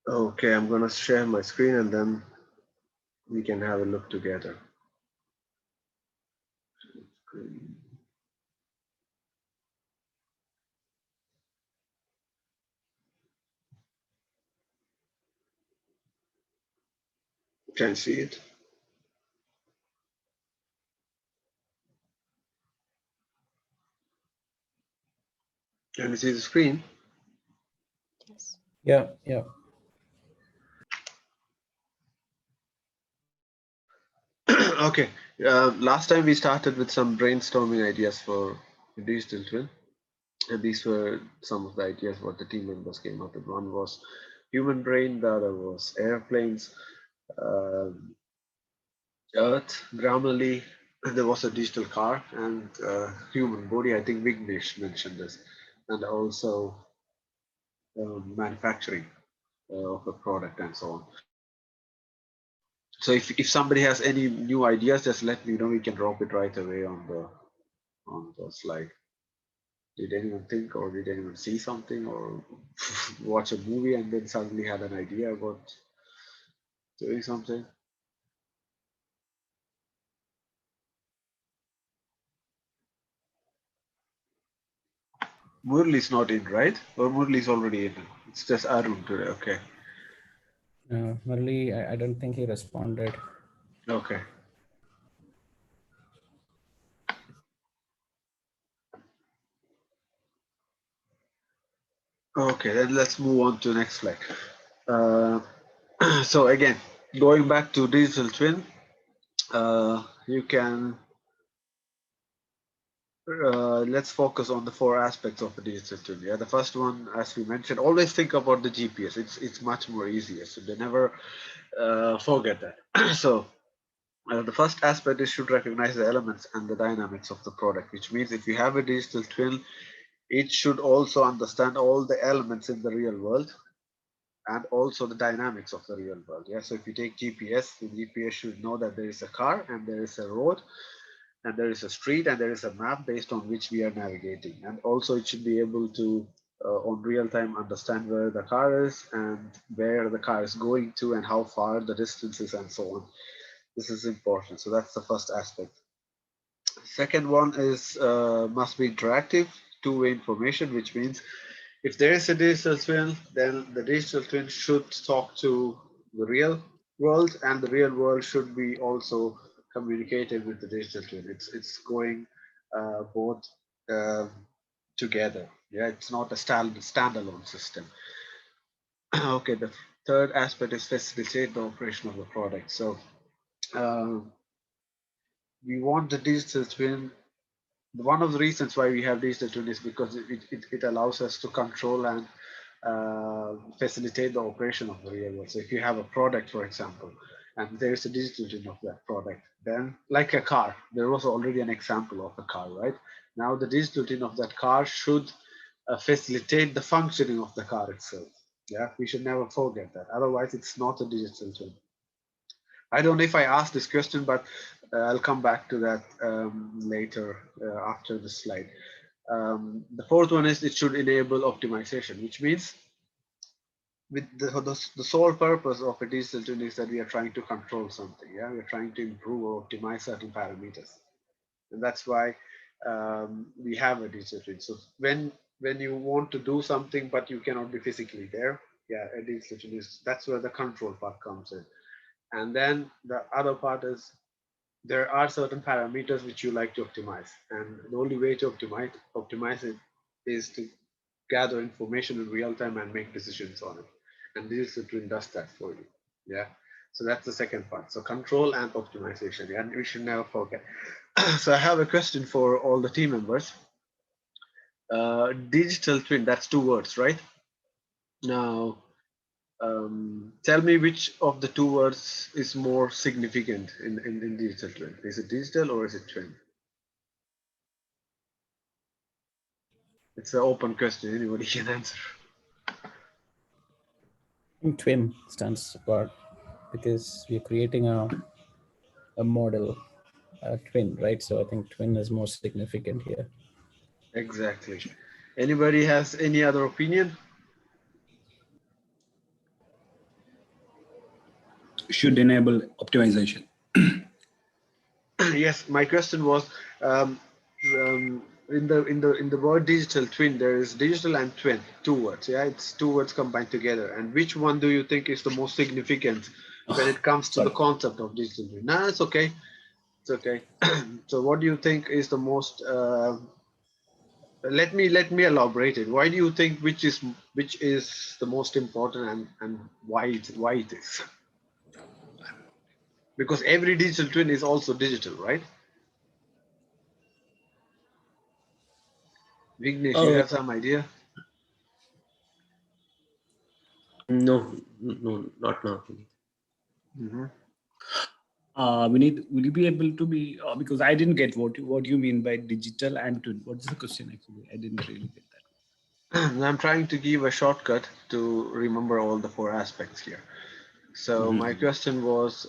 Okay, I'm gonna share my screen and then we can have a look together. Can you see it? Can you see the screen? Yes. Yeah, yeah. Okay. Last time we started with some brainstorming ideas for the digital twin, and these were some of the ideas what the team members came up with. One was human brain, the other was airplanes, um, Earth, Grammarly, and there was a digital car and human body. I think Vignesh mentioned this, and also manufacturing of a product and so on. So if somebody has any new ideas, just let me know. We can drop it right away on the slide. Did anyone think or did anyone see something or watch a movie and then suddenly had an idea about doing something? Murli's not in, right? Or Murli's already in. It's just Arun today. Okay. Murali, I don't think he responded. Okay. Okay, then let's move on to the next slide. Uh, so again, going back to digital twin, you can let's focus on the four aspects of the digital twin. Yeah, the first one, as we mentioned, always think about the GPS. It's much more easier, so they never forget that. So the first aspect is should recognize the elements and the dynamics of the product, which means if you have a digital twin, it should also understand all the elements in the real world and also the dynamics of the real world. Yeah, so if you take GPS, the GPS should know that there is a car and there is a road and there is a street and there is a map based on which we are navigating, and also it should be able to on real time understand where the car is and where the car is going to and how far the distance is and so on. This is important, so that's the first aspect. Second one is must be interactive, two-way information, which means if there is a digital twin, then the digital twin should talk to the real world, and the real world should be also communicated with the digital twin. It's going both uh, together. Yeah, it's not a standalone system. Okay, the third aspect is facilitate the operation of the product. So uh, we want the digital twin. One of the reasons why we have digital twin is because it allows us to control and facilitate the operation of the real world. So if you have a product, for example, and there is a digital twin of that product, then like a car, there was already an example of a car, right? Now the digital twin of that car should facilitate the functioning of the car itself. Yeah, we should never forget that. Otherwise, it's not a digital twin. I don't know if I asked this question, but I'll come back to that later after the slide. The fourth one is it should enable optimization, which means with the sole purpose of a digital twin is that we are trying to control something. Yeah, we're trying to improve or optimize certain parameters, and that's why we have a digital twin. So when you want to do something but you cannot be physically there, yeah, a digital twin is that's where the control part comes in. And then the other part is there are certain parameters which you like to optimize, and the only way to optimize it is to gather information in real time and make decisions on it, and digital twin does that for you. Yeah, so that's the second part, so control and optimization. Yeah, and we should never forget. So I have a question for all the team members. Digital twin, that's two words, right? Now tell me which of the two words is more significant in digital twin. Is it digital or is it twin? It's an open question. Anybody can answer. I think twin stands apart because we're creating a model, a twin, right? So I think twin is more significant here. Exactly. Anybody has any other opinion? should enable optimization. Yes, my question was, in the word digital twin, there is digital and twin, two words. Yeah, it's two words combined together. And which one do you think is the most significant when it comes to the Sorry. concept of digital twin? No, it's okay. It's okay. So, what do you think is the most? Let me elaborate it. Why do you think which is the most important, and why it is? Because every digital twin is also digital, right? Vignesh, you Oh, have some idea? no, no, not now. Mm-hmm. Vineet, will you be able to be because I didn't get what you mean by digital and twin. What is the question actually? I didn't really get that. I'm trying to give a shortcut to remember all the four aspects here. So my question was,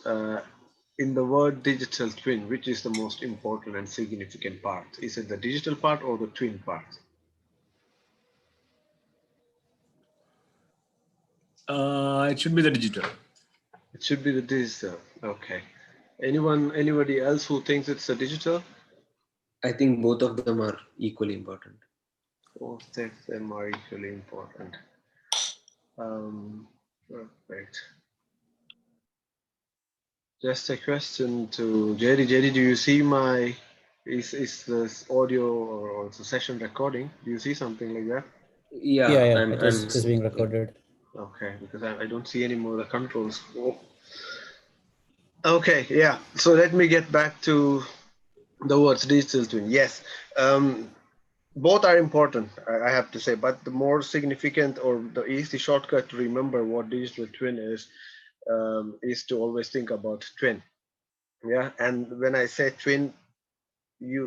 in the word digital twin, which is the most important and significant part? Is it the digital part or the twin part? It should be the digital. It should be the digital. Okay. Anybody else who thinks it's the digital? I think both of them are equally important. Both of them are equally important. Perfect. Just a question to Jerry. Jerry, do you see my is this audio or the session recording? Do you see something like that? Yeah, Yeah, and it is being recorded. Okay, because I don't see any more the controls. Oh. Okay, yeah. So let me get back to the words digital twin. Yes, both are important, I have to say, but the more significant or the easy shortcut to remember what digital twin is to always think about twin. Yeah, and when I say twin,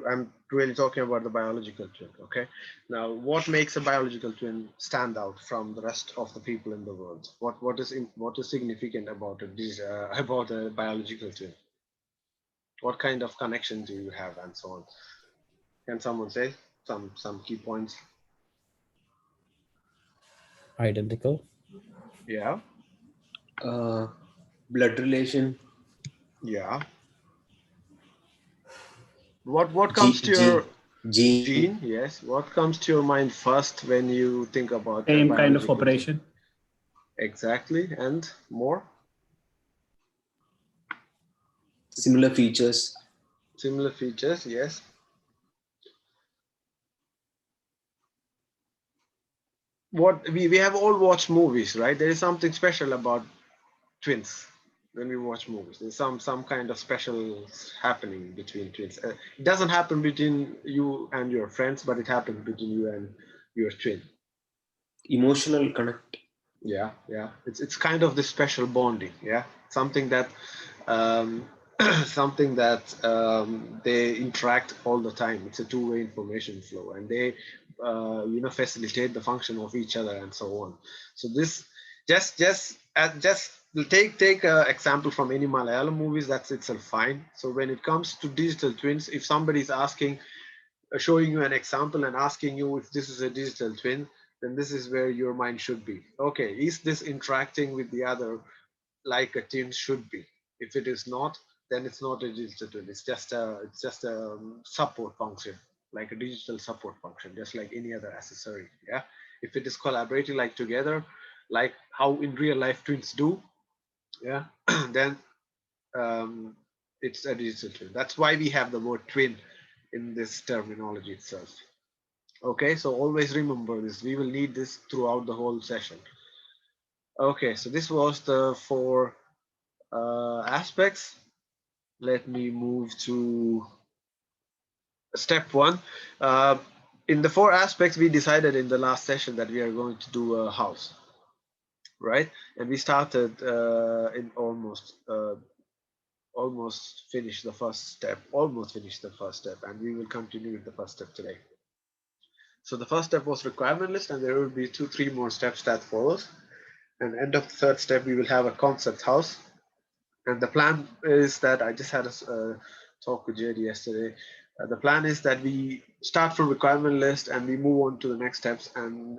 I'm really talking about the biological twin. Okay, now what makes a biological twin stand out from the rest of the people in the world? What is significant about about a biological twin? What kind of connection do you have, and so on? Can someone say some key points? Identical. Yeah, blood relation. yeah. What comes to your gene? Yes. What comes to your mind first when you think about Same kind of biological twin? operation. Exactly, and more. Similar features. Similar features, yes. What we have all watched movies, right? There is something special about twins when we watch movies. There's some kind of special happening between twins. It doesn't happen between you and your friends, but it happens between you and your twin. Emotional connect. Yeah, yeah. It's kind of this special bonding. Yeah, something that um, something that they interact all the time. It's a two-way information flow, and they facilitate the function of each other and so on. So this just take a example from any Malayalam movies. That's itself fine. So when it comes to digital twins, if somebody is asking, showing you an example and asking you if this is a digital twin, then this is where your mind should be. Okay, is this interacting with the other like a twin should be? If it is not, then it's not a digital twin. It's just a support function, like a digital support function, just like any other accessory. Yeah. If it is collaborating like together, like how in real life twins do, yeah, then it's a digital twin. That's why we have the word twin in this terminology itself. Okay, so always remember this. We will need this throughout the whole session. Okay, so this was the four aspects. Let me move to step one. In the four aspects, we decided in the last session that we are going to do a house, right? And we started in almost finished the first step, and we will continue with the first step today. So the first step was requirement list, and there will be 2-3 more steps that follows. And end of the third step, we will have a concept house. And the plan is that I just had a talk with JD yesterday. The plan is that we start from requirement list and we move on to the next steps, and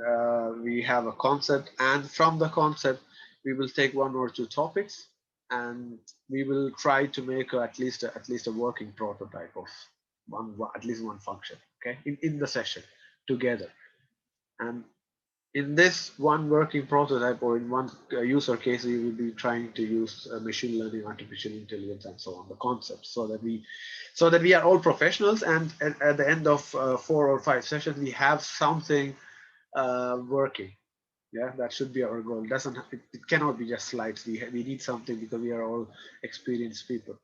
we have a concept. And from the concept, we will take 1 or 2 topics, and we will try to make at least a working prototype of at least one function, okay, in the session together. And in this one working prototype, or in one user case, we will be trying to use machine learning, artificial intelligence, and so on, the concepts, so that we are all professionals, and at the end of 4 or 5 sessions, we have something working. Yeah, that should be our goal. It cannot be just slides. We need something, because we are all experienced people.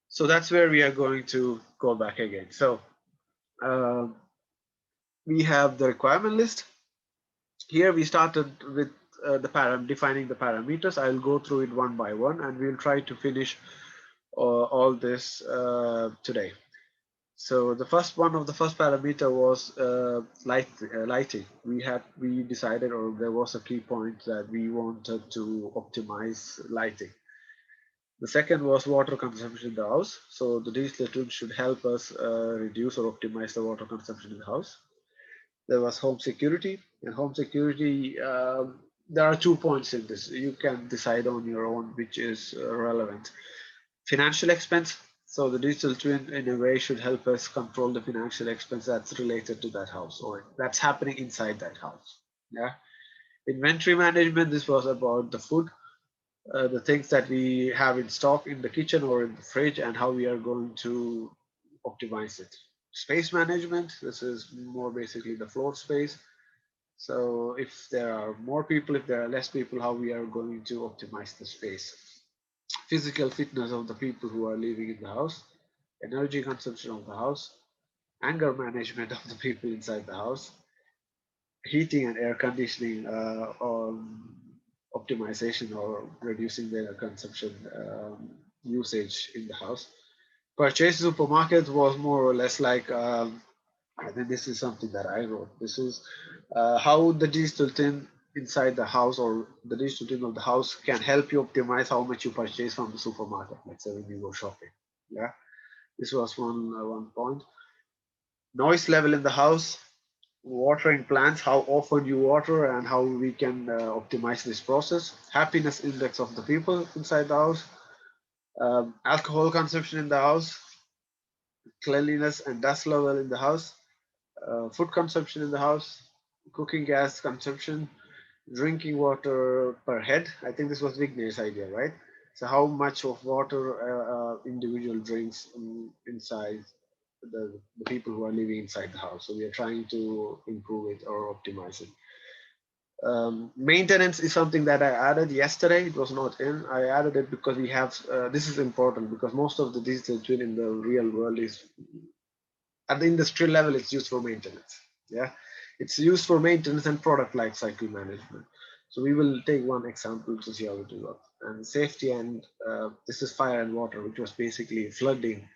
So that's where we are going to go back again. So we have the requirement list. Here we started with defining the parameters. I'll go through it one by one, and we'll try to finish all this today. So the first parameter was lighting. We decided, or there was a key point, that we wanted to optimize lighting. The second was water consumption in the house. So the digital twin should help us reduce or optimize the water consumption in the house. There was home security, and home security, there are 2 points in this. You can decide on your own which is relevant. Financial expense. So the digital twin, in a way, should help us control the financial expense that's related to that house, or that's happening inside that house. Yeah. Inventory management. This was about the food, the things that we have in stock in the kitchen or in the fridge, and how we are going to optimize it. Space management. This is more basically the floor space. So if there are more people, if there are less people, how we are going to optimize the space. Physical fitness of the people who are living in the house, energy consumption of the house, anger management of the people inside the house, heating and air conditioning optimization, or reducing their consumption usage in the house. Purchase supermarket was more or less like, I think this is something that I wrote. This is how the digital twin inside the house, or the digital twin of the house, can help you optimize how much you purchase from the supermarket, let's say when you go shopping. Yeah, this was one point. Noise level in the house, watering plants, how often you water, and how we can optimize this process. Happiness index of the people inside the house, alcohol consumption in the house, cleanliness and dust level in the house, food consumption in the house, cooking gas consumption, drinking water per head. I think this was Vignesh idea, right? So how much of water individual drinks inside the people who are living inside the house. So we are trying to improve it or optimize it. Maintenance is something that I added yesterday. It was not in. I added it because we have, this is important, because most of the digital twin in the real world is, at the industrial level, it's used for maintenance. Yeah, it's used for maintenance and product life cycle management. So we will take one example to see how it will work. And safety, and this is fire and water, which was basically flooding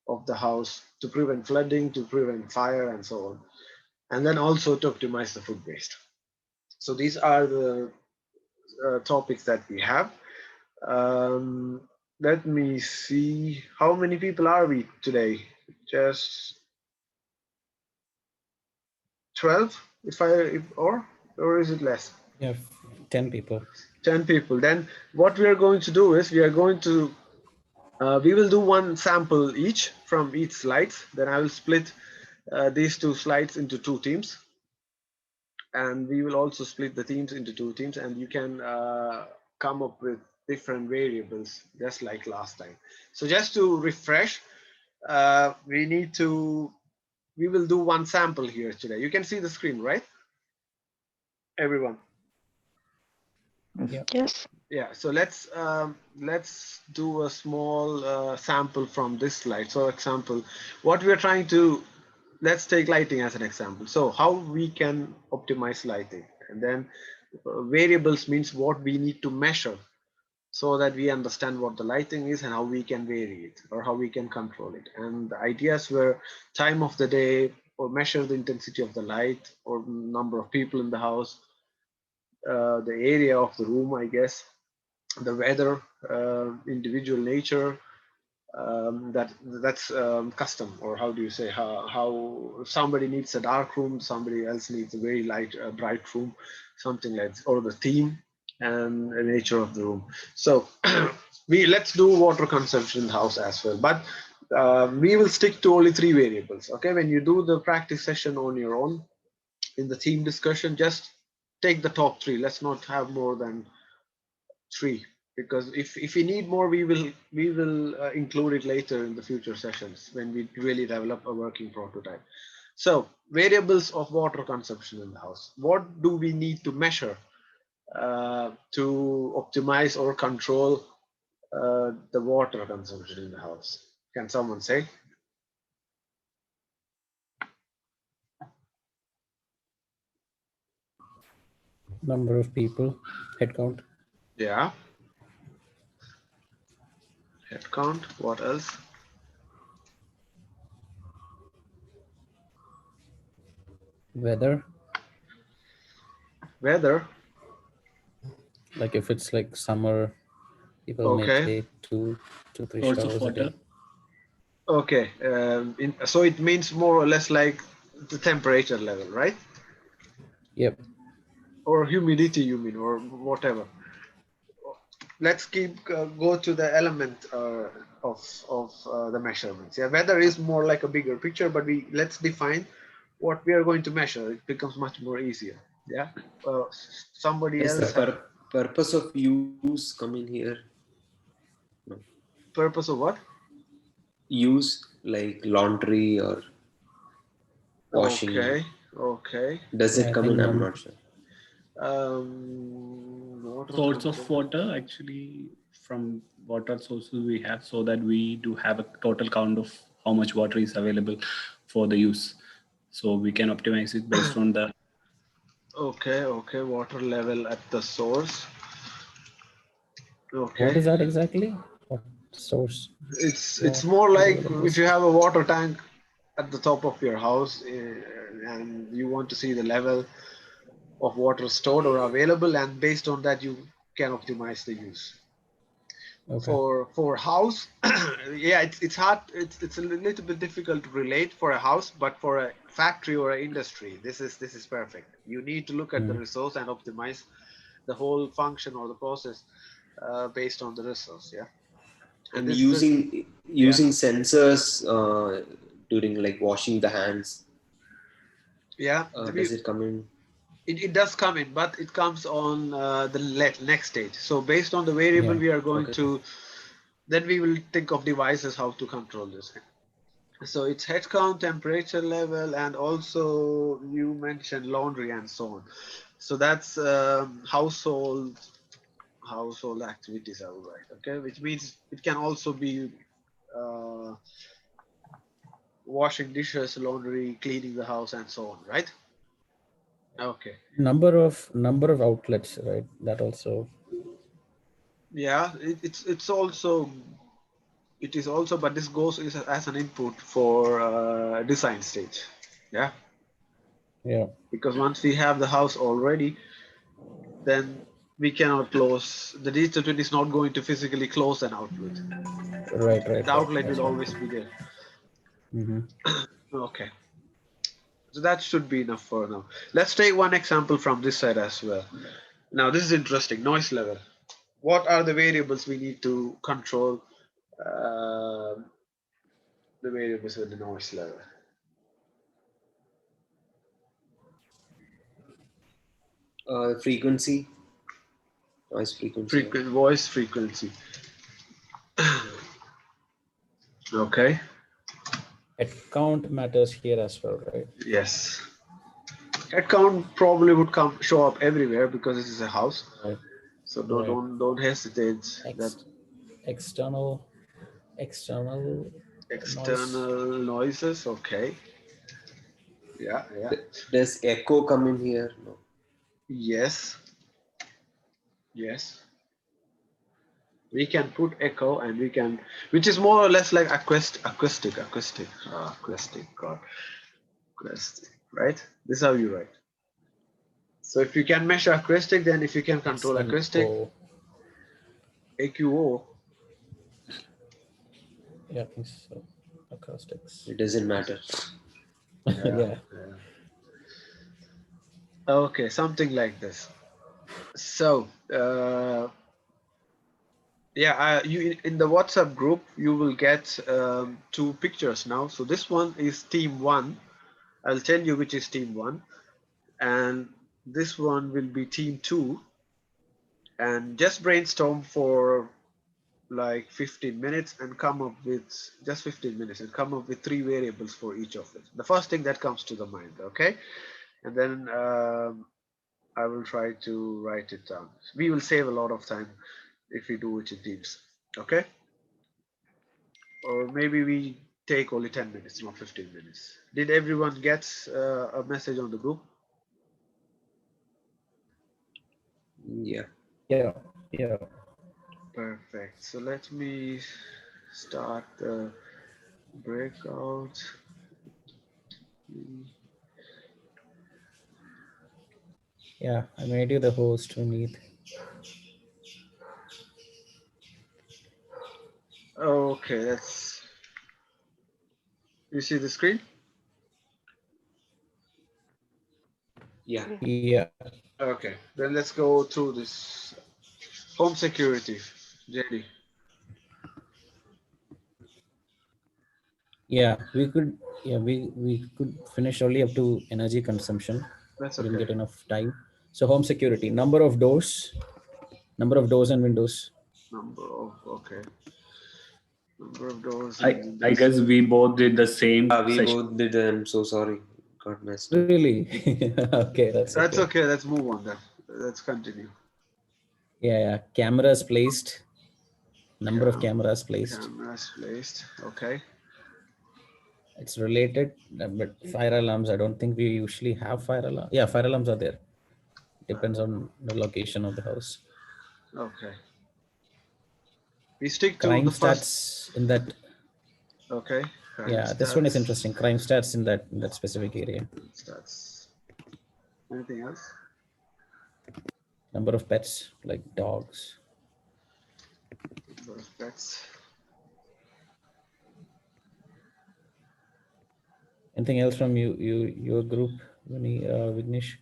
of the house, to prevent flooding, to prevent fire, and so on. And then also to optimize the food waste. So these are the topics that we have. Let me see, how many people are we today? Just 12, or is it less? Yeah, 10 people. 10 people. Then what we are going to do is, we will do one sample each from each slides. Then I will split these 2 slides into 2 teams, and we will also split the teams into 2 teams, and you can come up with different variables, just like last time. So just to refresh, we will do one sample here today. You can see the screen, right? Everyone. Yeah. Yes. Yeah, so let's do a small sample from this slide. So example, what we are trying to, let's take lighting as an example. So how we can optimize lighting, and then variables means what we need to measure, so that we understand what the lighting is and how we can vary it, or how we can control it. And the ideas were time of the day, or measure the intensity of the light, or number of people in the house, the area of the room, I guess, the weather, individual nature, that's custom, or how do you say, how somebody needs a dark room, somebody else needs a very light bright room, something like this, or the theme and the nature of the room. So let's do water consumption in the house as well, but we will stick to only 3 variables. Okay, when you do the practice session on your own in the team discussion, just take the top 3. Let's not have more than 3, because if we need more, we will include it later in the future sessions when we really develop a working prototype. So variables of water consumption in the house. What do we need to measure to optimize or control the water consumption in the house? Can someone say? Number of people, head count. Yeah. Head count. What else? Weather, Weather. like if it's like summer, people may Okay. take 3 Source of showers a day. water. Okay. So it means more or less like the temperature level, right? Yep. Or humidity, you mean, or whatever. Let's go to the element of the measurements. Yeah, weather is more like a bigger picture, but let's define what we are going to measure. It becomes much more easier. Yeah. Somebody Does else. the purpose of use come in here? No. Purpose of what? Use like laundry or washing. Okay. Okay. Does Yeah, it I come in? think I'm not sure. Water Source of consumption. water, actually, from water sources we have, so that we do have a total count of how much water is available for the use. So we can optimize it based on the Okay. Okay. Water level at the source. What Okay. is that exactly? What source? It's more like if you have a water tank at the top of your house and you want to see the level of water stored or available, and based on that you can optimize the use. Okay. For house, yeah, it's hard. It's a little bit difficult to relate for a house, but for a factory or an industry, this is perfect. You need to look at the resource and optimize the whole function or the process based on the resource. Yeah, And this is using sensors during like washing the hands. yeah. Does it come in? It does come in, but it comes on the next stage. So based on the variable, Yeah. we are going Okay. to, then we will think of devices how to control this. So it's head count, temperature level, and also you mentioned laundry and so on. So that's household activities, I would write. Okay, which means it can also be uh, washing dishes, laundry, cleaning the house, and so on, right? Okay. Number of outlets, right? That also. Yeah, it is also, but this goes as an input for design stage. Yeah, Yeah. because once we have the house already, then we cannot close. The digital twin is not going to physically close an outlet. Right. The outlet That's will right. always be there. Mm-hmm. Okay, so that should be enough for now. Let's take one example from this side as well. Now this is interesting. Noise level. What are the variables we need to control? The variables with the noise level. Frequency, noise frequency. Voice frequency. Okay. Head count matters here as well, right? Yes. Head count probably would show up everywhere because this is a house. Right. So don't hesitate. External External noises. Okay. Yeah. Does echo come in here? No. Yes. We can put echo, and we can, which is more or less like acoustic, right? This is how you write. So if you can measure acoustic, then if you can control acoustic, AQO. Yeah, I think so. Acoustics. It doesn't matter. Yeah. Okay, something like this. So Yeah, you in the WhatsApp group you will get 2 pictures now. So this one is team 1. I'll tell you which is team 1, and this one will be team 2. And just brainstorm for like 15 minutes and come up with just 15 minutes and come up with 3 variables for each of it. The first thing that comes to the mind, okay? And then I will try to write it down. We will save a lot of time if we do it in teams, okay? Or maybe we take only 10 minutes, not 15 minutes. Did everyone get a message on the group? Yeah. Yeah. Yeah. Perfect. So let me start the breakout. Yeah. I made you the host, Vineet. Okay, that's. You see the screen? Yeah. Yeah. Okay, then let's go through this. Home security, JD. Yeah. We could finish only up to energy consumption. That's We didn't okay. get enough time. So home security, number of doors and windows. Okay. Number of doors I and I windows. guess we both did the same We session. both did. I'm so sorry. Got messed up. Really? Okay, that's That's okay. okay. Let's move on then. Let's continue. Yeah. Cameras placed. Number of cameras placed. Cameras placed. Okay. It's related, but fire alarms, I don't think we usually have fire alarm. Yeah, fire alarms are there. Depends on the location of the house. Okay. We stick to Crime the first. stats in that. Okay. Crime Yeah, this one is stats. interesting. Crime stats in that specific area. Stats. Anything else? Number of pets, like dogs. Number of pets. Anything else from your group, Vignesh?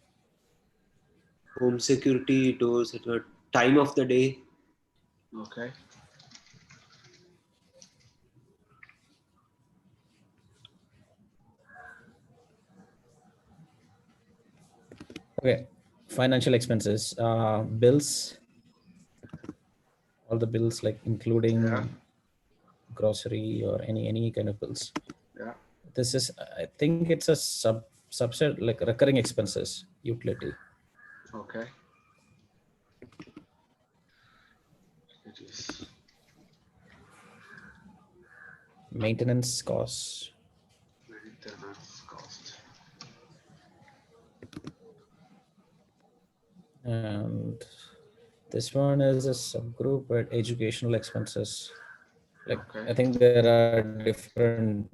Home security, doors, etc. Time of the day. Okay. Okay, financial expenses, bills, all the bills, like including Yeah. grocery or any kind of bills. Yeah. This is, I think it's a subset, like recurring expenses, utility. Okay. It is. Maintenance costs. Maintenance cost. And this one is a subgroup, but educational expenses. Like, Okay. I think there are different,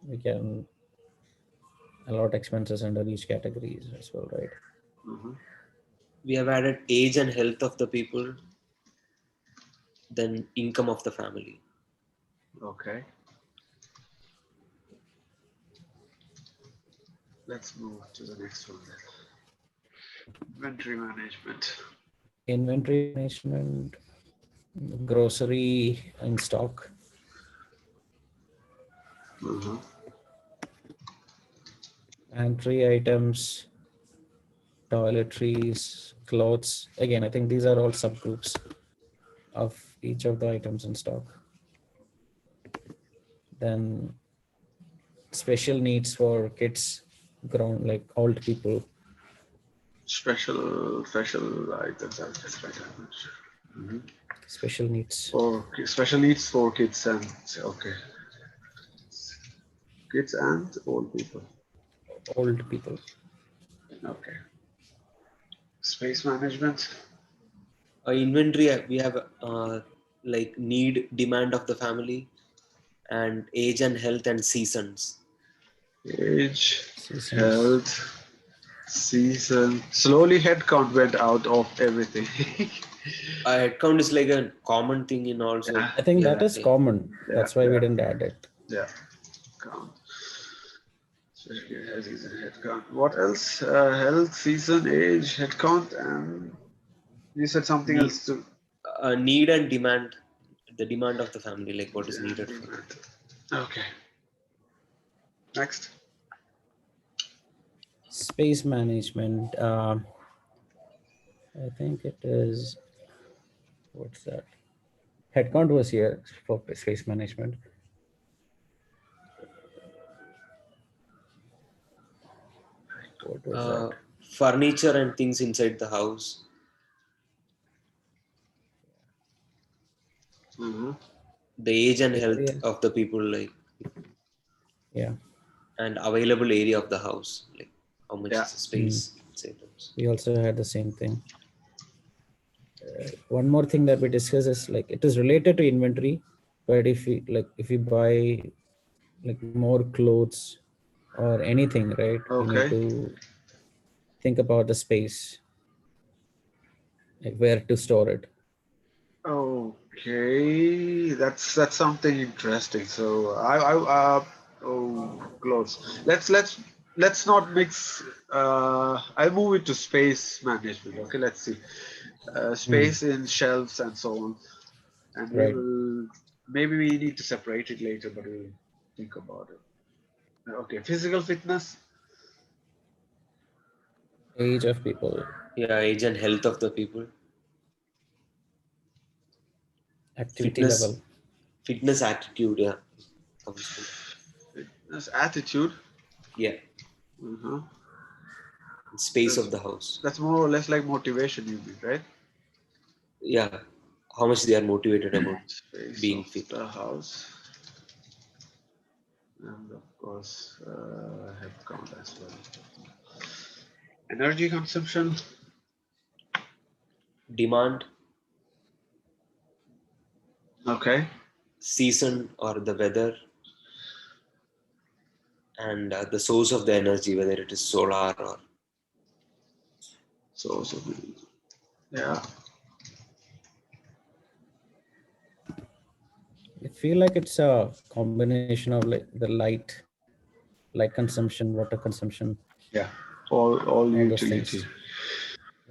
we can allot expenses under each categories as well, right? Mm-hmm. We have added age and health of the people. Then income of the family. Okay. Let's move to the next one then. Inventory management. Inventory management, grocery in stock, Mm-hmm. pantry items, toiletries, clothes. Again, I think these are all subgroups of each of the items in stock. Then special needs for kids, grown, like old people. Special items. I'll just write down. Mm-hmm. Special needs. For special needs for kids and okay. Kids and old people. Old people. Okay. Space management. Inventory, we have like need, demand of the family, and age and health and seasons. Age, Seasons. health, season. Slowly headcount went out of everything. Headcount is like a common thing in also. Yeah. I think that is common. Yeah, That's why we yeah. didn't add it. Yeah. Count. Season, headcount. What else? Health, season, age, headcount, and you said something else too. Need and demand, the demand of the family, like what is needed for. Okay. Next. Space management. I think it is, what's that? Headcount was here for space management. What was that? Furniture and things inside the house. Mm-hmm. The age and Yeah, health yeah. of the people, like, Yeah, and available area of the house, like how much Yeah. is the space inside the house. we also had the same thing. One more thing that we discuss is like it is related to inventory, but if we buy like more clothes or anything, right? We need Okay. to think about the space, like where to store it. Okay, that's something interesting. So close. Let's not mix. I'll move it to space management. Okay, let's see. Space in shelves and so on, and we Right. will maybe we need to separate it later, but we'll think about it. Okay, physical fitness. Age of people, Yeah, age and health of the people. activity level. Fitness attitude, yeah. Comes to, Fitness attitude. yeah, Uh-huh. space of the house. That's more or less like motivation, you mean, right? Yeah, how much they are motivated about Space being of fit. the house. And of course, head count as well. Energy consumption. Demand, Okay. season or the weather, and the source of the energy, whether it is solar or. So yeah. I feel like it's a combination of like the light consumption, water consumption, Yeah. All all those utility. things.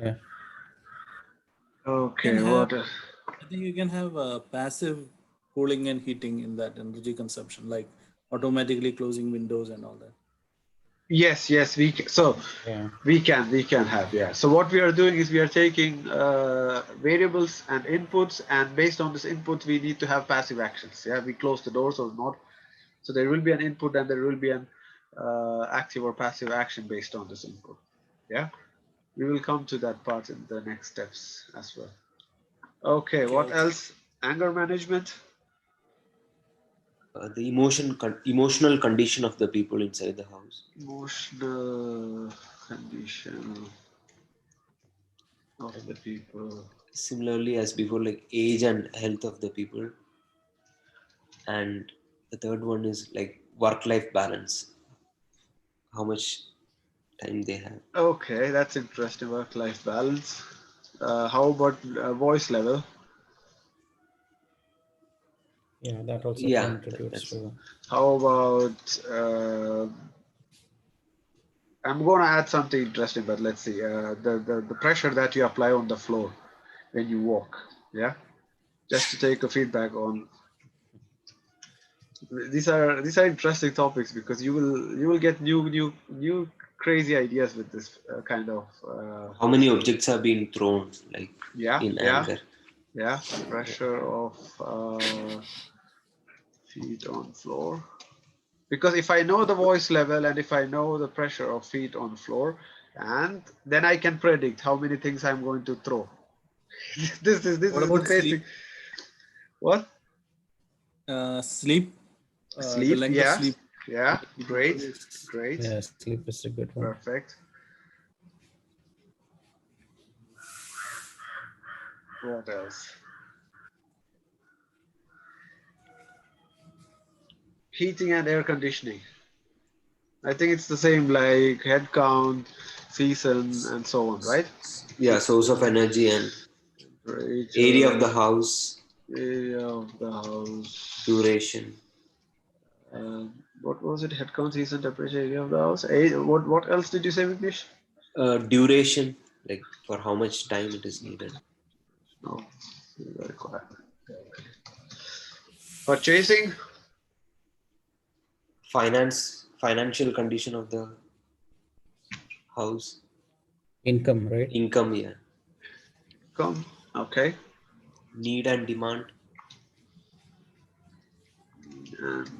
Yeah. Okay. can have, What? I think you can have passive cooling and heating in that energy consumption, like automatically closing windows and all that. Yes. Yes. So Yeah. we can have, yeah. So what we are doing is we are taking variables and inputs, and based on this input, we need to have passive actions. Yeah. We close the doors or not. So there will be an input and there will be an active or passive action based on this input. Yeah. We will come to that part in the next steps as well. Okay, what Okay. else? Anger management. The emotional condition of the people inside the house. Emotional condition of the people. Similarly as before, like age and health of the people. And the third one is like work-life balance. How much time they have. Okay, that's interesting. Work-life balance. How about voice level? Yeah, that also Yeah, contributes to. How about I'm going to add something interesting, but let's see. The pressure that you apply on the floor when you walk. Yeah, just to take a feedback on. These are interesting topics because you will get new crazy ideas with this kind of. How many objects have been thrown, like in anger? Yeah, pressure of feet on floor. Because if I know the voice level and if I know the pressure of feet on floor, and then I can predict how many things I'm going to throw. this is What the about basic. sleep? What? Sleep. The Sleep. length of Yeah. sleep. Yeah. Great. Is- Great. Yeah, sleep is a good one. Perfect. What else? Heating and air conditioning. I think it's the same like head count, season, and so on, right? Yeah, source of energy and area of the house, Area of the house. duration. What was it? Head count, season, temperature, area of the house. What else did you say, Vignesh? Duration, like for how much time it is needed. No. Purchasing, financial condition of the house, Income, right? income, yeah, come, okay. need and demand, And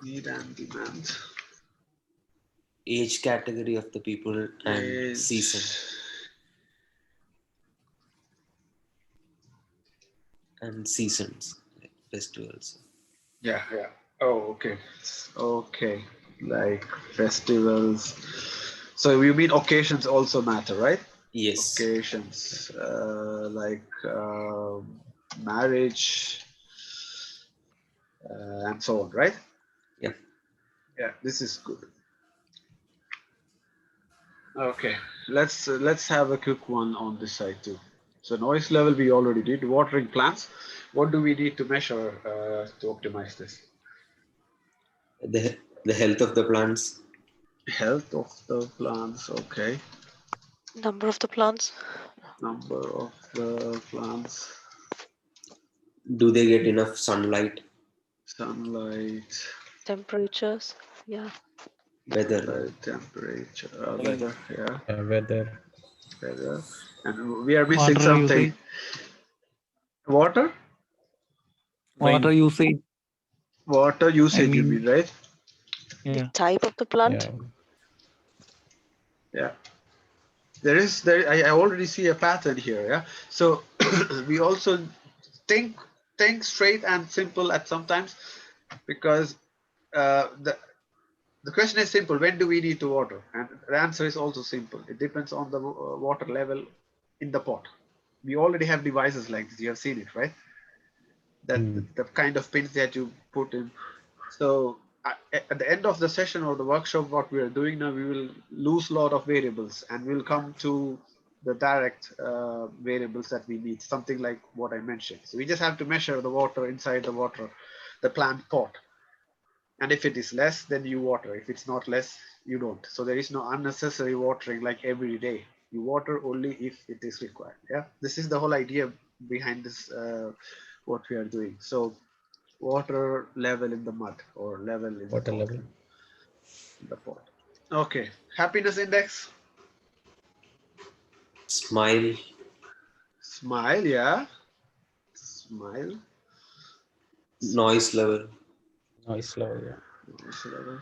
need and demand. age category of the people, and Age. season. And seasons, like festivals. Yeah, yeah. Oh, okay. Okay. Like festivals. So you mean occasions also matter, right? Yes. Occasions like marriage and so on, right? Yeah. Yeah, this is good. Okay, let's have a quick one on this side too. So noise level we already did. Watering plants. What do we need to measure to optimize this? The health of the plants, Health of the plants. Okay. Number of the plants. Number of the plants. do they get enough sunlight, Sunlight. Temperatures. Yeah. weather, Temperature. Weather. Yeah. Weather, Weather. And we are missing Water something. usage. Water. Water Rain. usage. Water I usage. You mean, mean, right? The yeah. type of the plant. yeah, Yeah. I already see a pattern here. Yeah. So we also think straight and simple at sometimes, because the question is simple: when do we need to water? And the answer is also simple. It depends on the water level in the pot. We already have devices like this. You have seen it, right? That the kind of pins that you put in. So at the end of the session or the workshop, what we are doing now, we will lose a lot of variables and we'll come to the direct variables that we need, something like what I mentioned. So we just have to measure the water inside the plant pot. And if it is less, then you water. If it's not less, you don't. So there is no unnecessary watering like every day. You water only if it is required. Yeah, this is the whole idea behind this, what we are doing. So water level in the mud or level in water the pot. level. In the pot. Okay, happiness index. smile, Smile, yeah. Smile. noise level, Noise level, yeah. Noise level.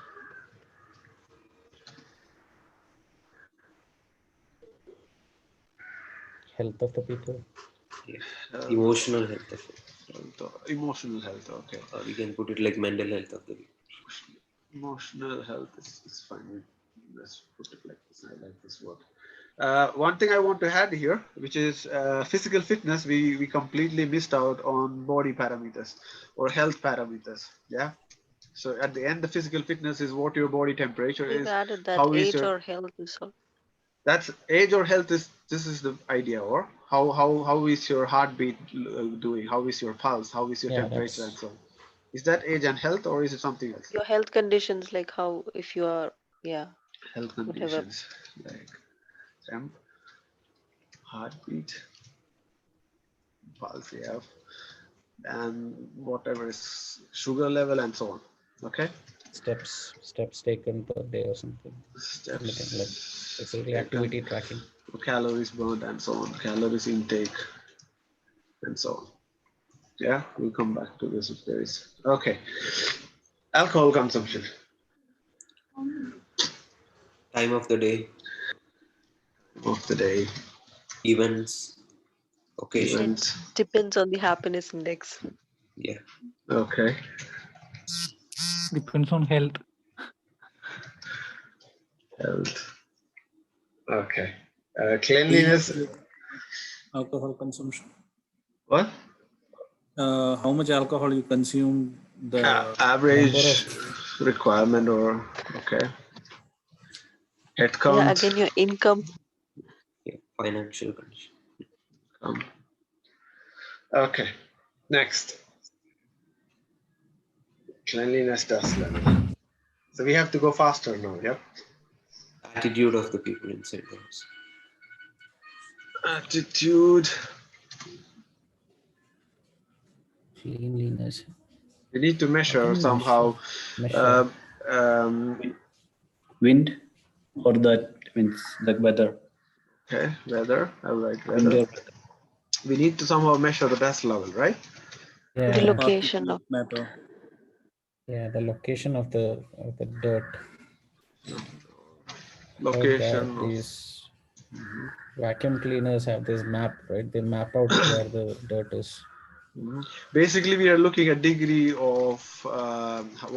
Health of the people. emotional health of it. Emotional health, okay. Or you can put it like mental health of the people. Emotional health is fine. Let's put it like this. I like this word. One thing I want to add here, which is physical fitness, we completely missed out on body parameters or health parameters. Yeah. So at the end, the physical fitness is what your body temperature We've is. added that How is age your or health is all. that's age or health is this is the idea, or how is your heartbeat doing? How is your pulse? How is your Yeah, temperature and that's so on? Is that age and health, or is it something else? Your health conditions, like how if you are, yeah, Health whatever. conditions like temp, heartbeat, pulse, yeah, and whatever is sugar level and so on. Okay. steps taken per day or something. Anything like Steps basically taken, activity tracking. calories burned and so on, calories intake and so on. Yeah, we'll come back to this if there is. Okay. Alcohol consumption. Time of the day, Of the day, events, occasion. events. Depends on the happiness index. Yeah. Okay. Depends on health. Health. Okay. Cleanliness. Alcohol consumption. What? How much alcohol you consume? The Average requirement or okay. Head count. Yeah, again your income. Yeah. Financial condition. Okay. Next. Cleanliness dust level. So we have to go faster now. Yep. Attitude of the people inside the house. Attitude. Cleanliness. We need to measure can somehow. measure. Wind, or that means the weather. Okay, weather. All right, Wind weather. or weather. We need to somehow measure the dust level, right? The Yeah, location of matter. yeah, the location of the dirt, how Location of. these vacuum cleaners have this map, right? They map out where the dirt is. Basically, we are looking at degree of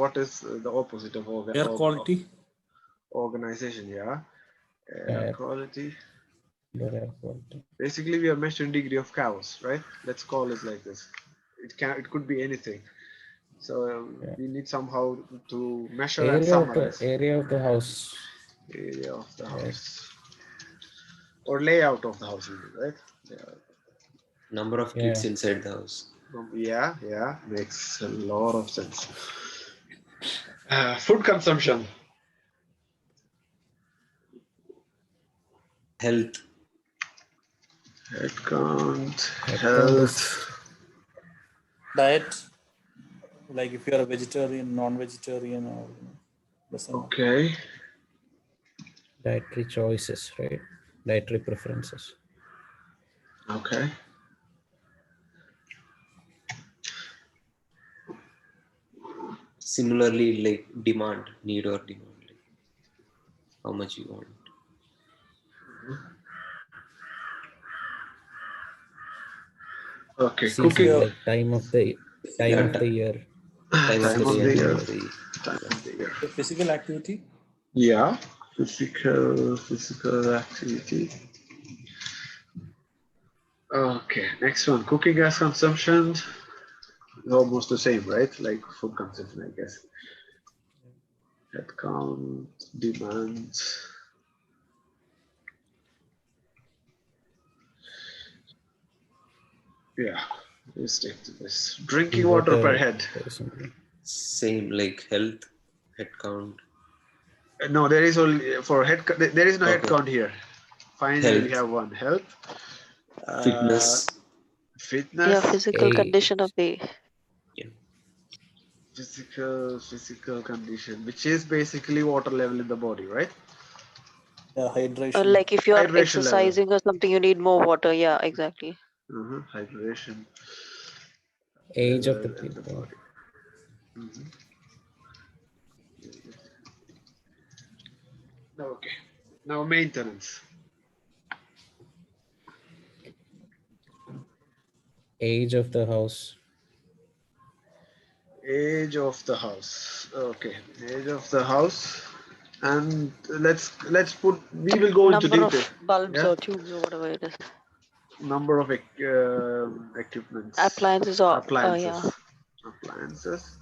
what is the opposite of Air quality. organization. Yeah, air Air. quality. Low air quality. Basically, we are measuring degree of chaos, right? Let's call it like this. It could be anything. So we need somehow to measure and summarize Area of the house. area of the house or layout of the house, right? Yeah. Number of kids inside the house. Yeah, makes a lot of sense. Food consumption. Health. Head count. Health is Diet. Like if you're a vegetarian, non-vegetarian, or Okay. dietary choices, right? Dietary preferences. Okay. Similarly, like demand, need or demand, like how much you want. Okay. Season, Cooking. like time of the year. Time of the Time day of the and year. time of the year. Time of the year. the physical activity. Yeah. Physical activity. Okay. Next one. Cooking gas consumption. Is almost the same, right? Like food consumption, I guess. Head count, demand. Yeah, we'll stick to this. Drinking water per head. Same, like health, head count. No, there is only for head. There is no head Okay. count here. Finally, we Health. have one. Health. Fitness. Fitness. yeah, physical Age. condition of the Physical condition, which is basically water level in the body, right? Yeah, hydration. like if you are Hydration level. exercising or something, you need more water. Yeah, exactly. Hydration. Age of the level in people. body. Okay. Now maintenance. Age of the house. Age of the house. Okay. Age of the house. And let's put. We will go into Number detail. of bulbs Yeah? or tubes or whatever it is. Number of equipments. Appliances or Appliances. Appliances.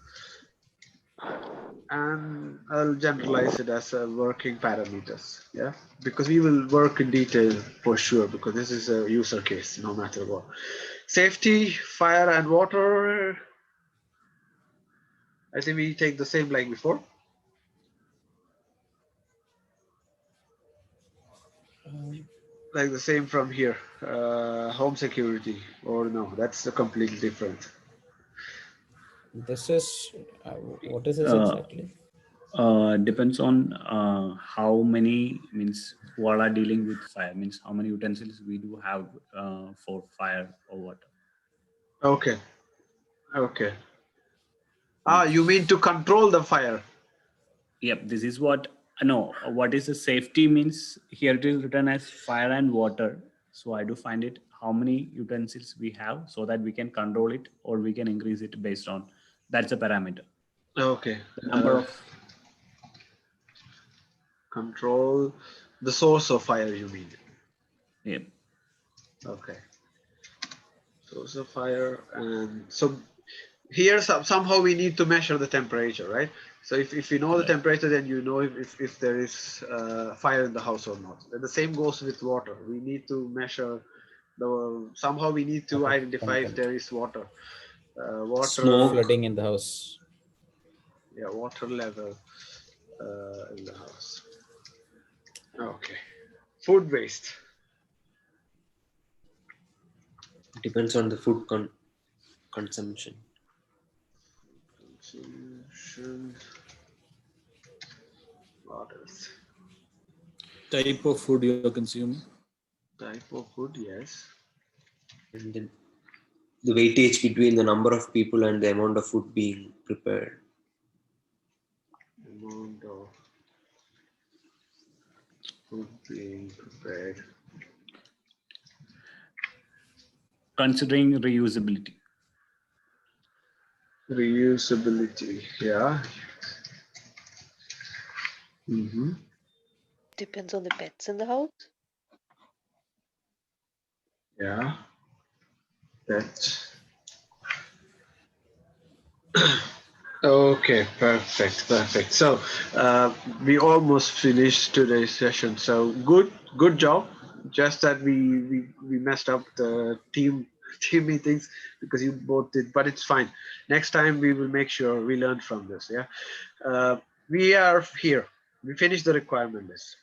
And I'll generalize it as working parameters. Yeah, because we will work in detail for sure, because this is a user case no matter what. Safety, fire and water. I think we take the same like before. Like the same from here. Home security, or no, that's completely different. This is what is this exactly? Depends on how many, means what are dealing with fire, means how many utensils we do have for fire or water. Okay. You mean to control the fire? Yep, this is what what is the safety means. Here it is written as fire and water. So I do find it how many utensils we have, so that we can control it or we can increase it based on, that's a parameter. Okay. The number of control the source of fire, you mean? Yep. Okay. Source of fire, and so here somehow we need to measure the temperature, right? So if you know the temperature, then you know if there is fire in the house or not. And the same goes with water. We need to measure somehow we need to identify if there is water. Water. Smoke flooding in the house. Yeah, water level in the house. Okay. Food waste. Depends on the food consumption. Solution. What else? Type of food you're consuming. Type of food, yes. And then the weightage between the number of people and the amount of food being prepared. Amount of food being prepared. Considering reusability. Reusability, yeah. Mm-hmm. Depends on the pets in the house. Yeah. That's okay. Perfect. So we almost finished today's session. So good job. Just that we messed up the team meetings because you both did, but it's fine. Next time we will make sure we learn from this. Yeah. We are here. We finished the requirement list.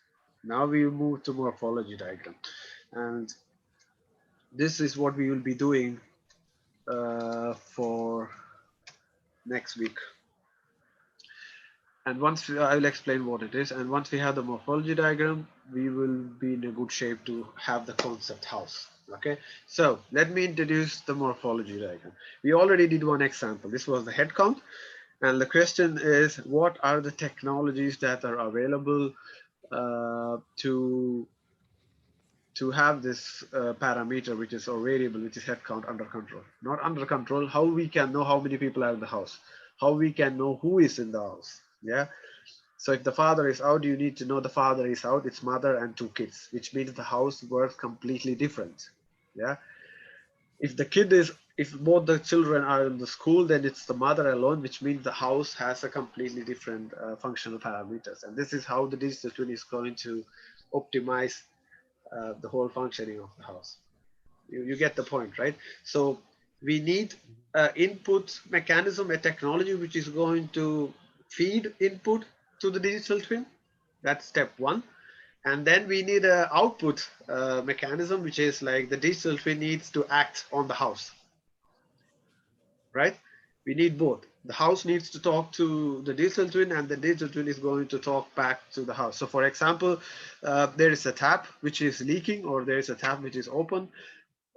Now we will move to morphology diagram, and this is what we will be doing for next week. And once I will explain what it is, and once we have the morphology diagram, we will be in a good shape to have the concept house. Okay, so let me introduce the morphology diagram. We already did one example. This was the head count, and the question is, what are the technologies that are available to have this parameter, which is, or variable, which is head count, under control? Not under control, how we can know how many people are in the house, how we can know who is in the house. Yeah. So if the father is out, you need to know the father is out, it's mother and 2 kids, which means the house works completely different. Yeah. If the kid is, if both the children are in the school, then it's the mother alone, which means the house has a completely different functional parameters. And this is how the digital twin is going to optimize the whole functioning of the house. You get the point, right? So we need input mechanism, a technology which is going to feed input to the digital twin. That's step 1. And then we need an output mechanism, which is like the digital twin needs to act on the house, right? We need both. The house needs to talk to the digital twin, and the digital twin is going to talk back to the house. So for example, there is a tap which is leaking, or there is a tap which is open.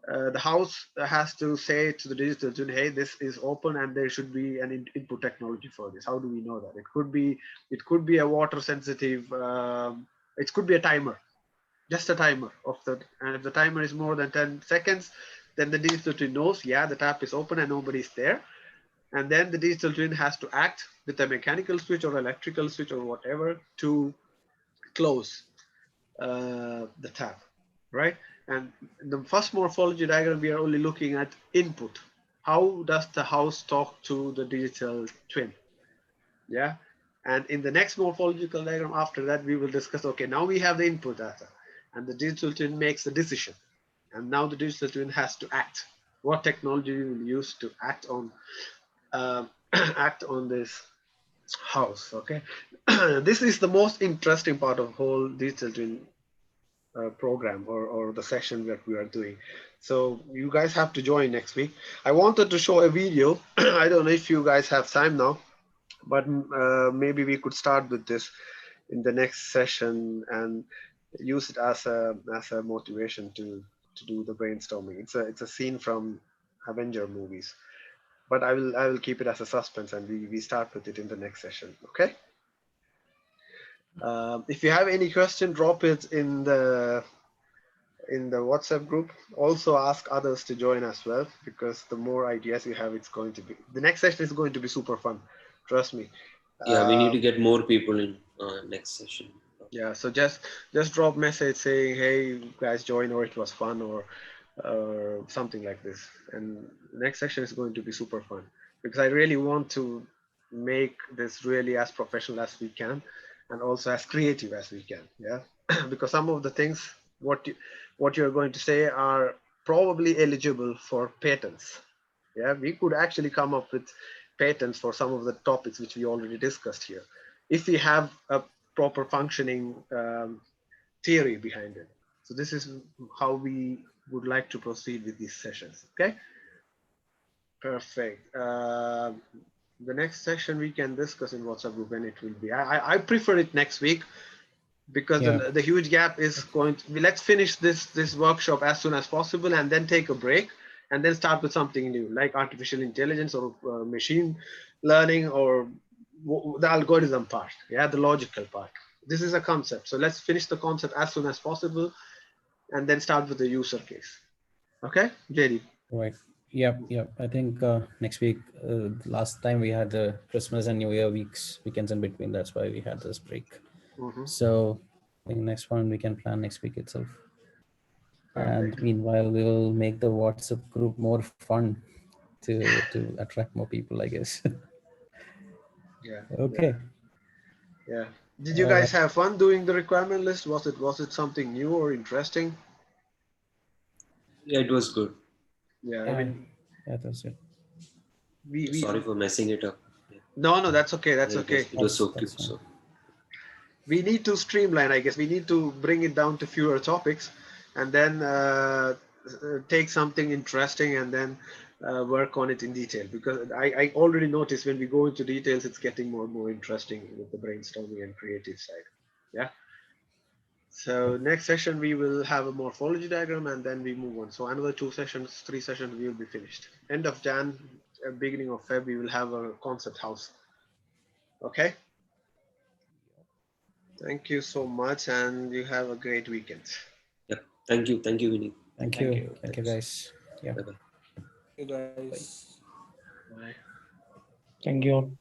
The house has to say to the digital twin, hey, this is open and there should be an input technology for this. How do we know that? It could be a water sensitive, it could be a timer, just a timer of the, and if the timer is more than 10 seconds, then the digital twin knows, yeah, the tap is open and nobody's there. And then the digital twin has to act with a mechanical switch or electrical switch or whatever to close the tap, right? And in the first morphology diagram, we are only looking at input. How does the house talk to the digital twin? Yeah. And in the next morphological diagram after that, we will discuss, okay, now we have the input data and the digital twin makes the decision. And now the digital twin has to act. What technology we will use to act on act on this house, okay? This is the most interesting part of whole digital twin program or the session that we are doing. So you guys have to join next week. I wanted to show a video. I don't know if you guys have time now, but maybe we could start with this in the next session and use it as a motivation to do the brainstorming. It's a scene from Avenger movies, but I will keep it as a suspense, and we start with it in the next session. Okay. If you have any question, drop it in the WhatsApp group. Also ask others to join as well, because the more ideas you have, it's going to be, the next session is going to be super fun. Trust me. Yeah, we need to get more people in next session. Yeah, so just drop message saying, hey guys, join, or it was fun, or something like this. And the next session is going to be super fun, because I really want to make this really as professional as we can, and also as creative as we can. Yeah, because some of the things what you're going to say are probably eligible for patents. Yeah, we could actually come up with patents for some of the topics which we already discussed here, if we have a proper functioning theory behind it. So this is how we would like to proceed with these sessions. Okay, perfect. The next session we can discuss in WhatsApp group when it will be. I prefer it next week because Yeah. the huge gap is going to be, let's finish this workshop as soon as possible and then take a break and then start with something new like artificial intelligence or machine learning or the algorithm part, yeah, the logical part. This is a concept, so let's finish the concept as soon as possible and then start with the user case. Okay, JD? Right. Yep. I think next week, last time we had the Christmas and New Year weekends in between. That's why we had this break. Mhm. So I think next one we can plan next week itself. And Perfect. meanwhile, we'll make the WhatsApp group more fun to attract more people, I guess. Yeah. Okay. Yeah. Did you guys Right. have fun doing the requirement list? Was it something new or interesting? Yeah, it was good. Yeah, I Yeah, mean, that's it. we Sorry for messing it up. Yeah. no, that's okay. That's It was, okay. it was so That's cute. fine. So We need to streamline, I guess. We need to bring it down to fewer topics and then take something interesting and then work on it in detail because I already noticed when we go into details, it's getting more and more interesting with the brainstorming and creative side. Yeah. So next session, we will have a morphology diagram and then we move on. So another 3 sessions, we will be finished. End of Jan, beginning of Feb, we will have a concept house. Okay. Thank you so much and you have a great weekend. yeah, thank you, Vinny. Thank Thank you. you. Thank you, guys. Yeah. Bye bye. You guys. Bye. Thank you all.